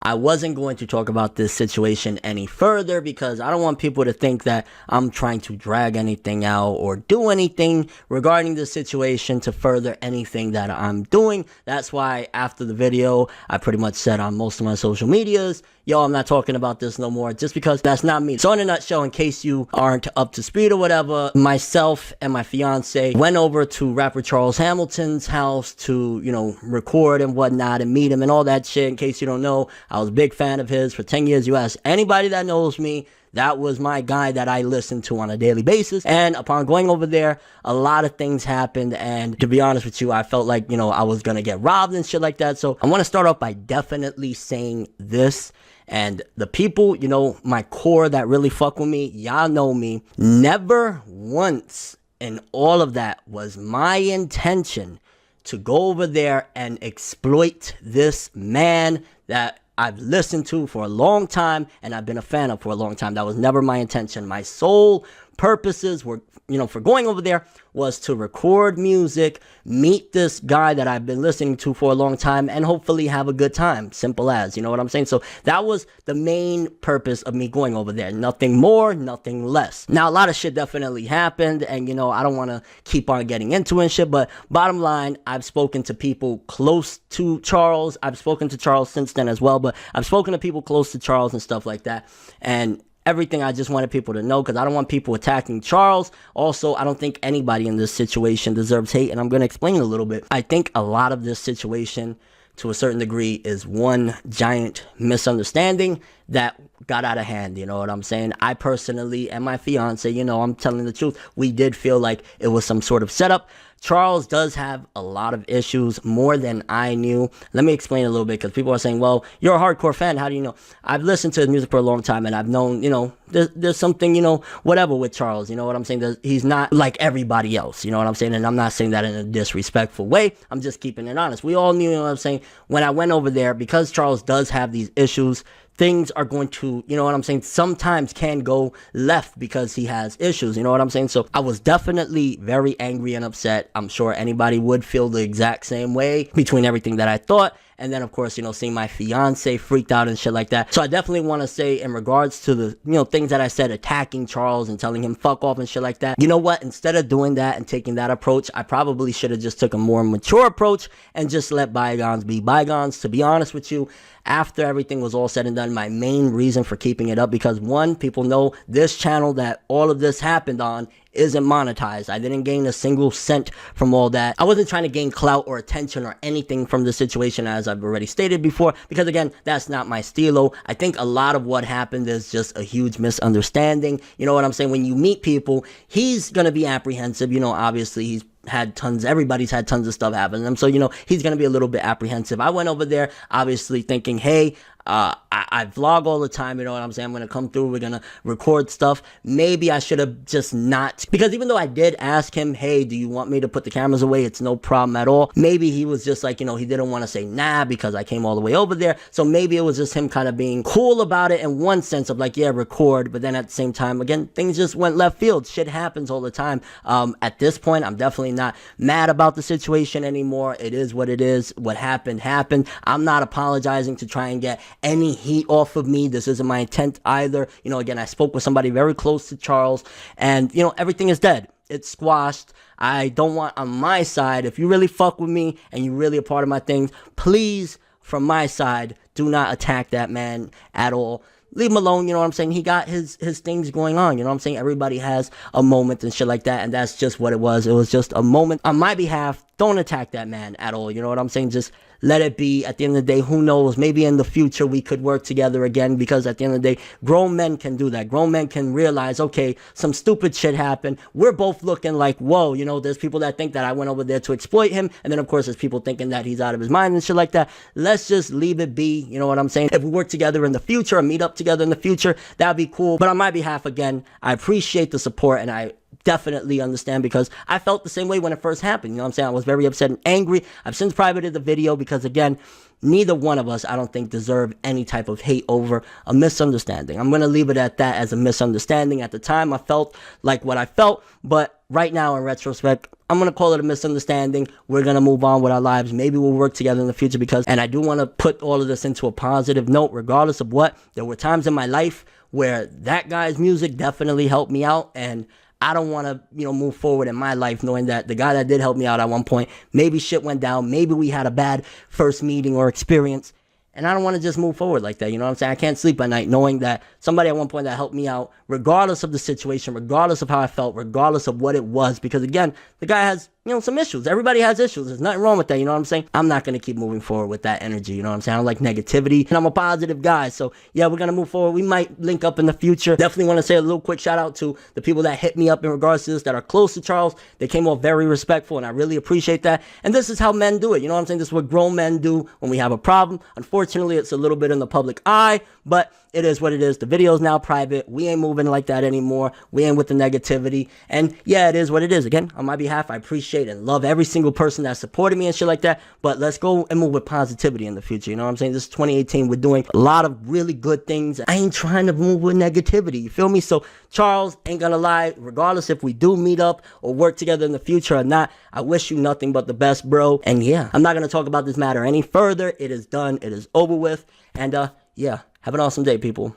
I wasn't going to talk about this situation any further because I don't want people to think that I'm trying to drag anything out or do anything regarding the situation to further anything that I'm doing. That's why after the video, I pretty much said on most of my social medias, yo, I'm not talking about this no more, just because that's not me. So in a nutshell, in case you aren't up to speed or whatever, myself and my fiance went over to rapper Charles Hamilton's house to, record and whatnot and meet him and all that shit. In case you don't know, I was a big fan of his for 10 years. You ask anybody that knows me, that was my guy that I listened to on a daily basis. And upon going over there, a lot of things happened. And to be honest with you, I felt like, I was going to get robbed and shit like that. So I want to start off by definitely saying this. And the people, my core that really fuck with me, y'all know me. Never once in all of that was my intention to go over there and exploit this man that I've listened to for a long time and I've been a fan of for a long time. That was never my intention. My sole purposes were, for going over there was to record music, meet this guy that I've been listening to for a long time, and hopefully have a good time. Simple as, you know what I'm saying? So that was the main purpose of me going over there. Nothing more, nothing less. Now, a lot of shit definitely happened, and, I don't want to keep on getting into it and shit, but bottom line, I've spoken to people close to Charles. I've spoken to Charles since then as well, but I've spoken to people close to Charles and stuff like that, and everything I just wanted people to know, because I don't want people attacking Charles. Also, I don't think anybody in this situation deserves hate, and I'm going to explain a little bit. I think a lot of this situation, to a certain degree, is one giant misunderstanding that got out of hand, you know what I'm saying? I personally, and my fiance, I'm telling the truth, we did feel like it was some sort of setup. Charles does have a lot of issues, more than I knew. Let me explain a little bit, because people are saying, well, you're a hardcore fan, how do you know? I've listened to his music for a long time, and I've known, there's something, whatever with Charles, you know what I'm saying? He's not like everybody else, you know what I'm saying? And I'm not saying that in a disrespectful way. I'm just keeping it honest. We all knew, you know what I'm saying? When I went over there, because Charles does have these issues, things are going to, you know what I'm saying, sometimes can go left because he has issues, you know what I'm saying? So I was definitely very angry and upset. I'm sure anybody would feel the exact same way between everything that I thought. And then, of course, seeing my fiance freaked out and shit like that. So I definitely want to say, in regards to the, things that I said, attacking Charles and telling him fuck off and shit like that. You know what? Instead of doing that and taking that approach, I probably should have just took a more mature approach and just let bygones be bygones. To be honest with you, after everything was all said and done, my main reason for keeping it up, because one, people know this channel that all of this happened on isn't monetized. I didn't gain a single cent from all that. I wasn't trying to gain clout or attention or anything from the situation, as I've already stated before, because again, that's not my stilo. I think a lot of what happened is just a huge misunderstanding. You know what I'm saying? When you meet people, he's gonna be apprehensive. Obviously he's had everybody's had tons of stuff happen to them, so he's gonna be a little bit apprehensive. I went over there obviously thinking, hey, I vlog all the time, you know what I'm saying? I'm gonna come through, we're gonna record stuff. Maybe I should have just not, because even though I did ask him, hey, do you want me to put the cameras away? It's no problem at all. Maybe he was just like, he didn't want to say nah because I came all the way over there. So maybe it was just him kind of being cool about it in one sense of like, yeah, record, but then at the same time, again, things just went left field. Shit happens all the time. At this point, I'm definitely not mad about the situation anymore. It is what it is. What happened happened. I'm not apologizing to try and get any heat off of me. This isn't my intent either. Again, I spoke with somebody very close to Charles, and everything is dead. It's squashed. I don't want, on my side, if you really fuck with me and you really a part of my things, please, from my side, do not attack that man at all. Leave him alone, you know what I'm saying? He got his things going on, you know what I'm saying? Everybody has a moment and shit like that, and that's just what it was. It was just a moment. On my behalf, don't attack that man at all, you know what I'm saying? Just let it be. At the end of the day, who knows? Maybe in the future we could work together again, because at the end of the day, grown men can do that. Grown men can realize, okay, some stupid shit happened. We're both looking like, whoa, there's people that think that I went over there to exploit him, and then of course there's people thinking that he's out of his mind and shit like that. Let's just leave it be, you know what I'm saying? If we work together in the future or meet up together in the future, that'd be cool. But on my behalf, again, I appreciate the support, and I definitely understand, because I felt the same way when it first happened. You know what I'm saying? I was very upset and angry. I've since privated the video because, again, neither one of us, I don't think, deserve any type of hate over a misunderstanding. I'm going to leave it at that, as a misunderstanding. At the time, I felt like what I felt, but right now, in retrospect, I'm going to call it a misunderstanding. We're going to move on with our lives. Maybe we'll work together in the future because, and I do want to put all of this into a positive note, regardless of what. There were times in my life where that guy's music definitely helped me out, and I don't want to, move forward in my life knowing that the guy that did help me out at one point, maybe shit went down, maybe we had a bad first meeting or experience, and I don't want to just move forward like that. You know what I'm saying? I can't sleep at night knowing that somebody at one point that helped me out, regardless of the situation, regardless of how I felt, regardless of what it was, because again, the guy has, some issues. Everybody has issues. There's nothing wrong with that. You know what I'm saying? I'm not going to keep moving forward with that energy. You know what I'm saying? I don't like negativity, and I'm a positive guy. So yeah, we're going to move forward. We might link up in the future. Definitely want to say a little quick shout out to the people that hit me up in regards to this, that are close to Charles. They came off very respectful, and I really appreciate that. And this is how men do it. You know what I'm saying? This is what grown men do when we have a problem. Unfortunately, it's a little bit in the public eye, but it is what it is. The video is now private. We ain't moving like that anymore. We ain't with the negativity. And yeah, it is what it is. Again, on my behalf, I appreciate and love every single person that supported me and shit like that. But let's go and move with positivity in the future. You know what I'm saying? This is 2018. We're doing a lot of really good things. I ain't trying to move with negativity. You feel me? So Charles, ain't gonna lie, regardless if we do meet up or work together in the future or not, I wish you nothing but the best, bro. And yeah, I'm not gonna talk about this matter any further. It is done. It is over with. And yeah. Have an awesome day, people.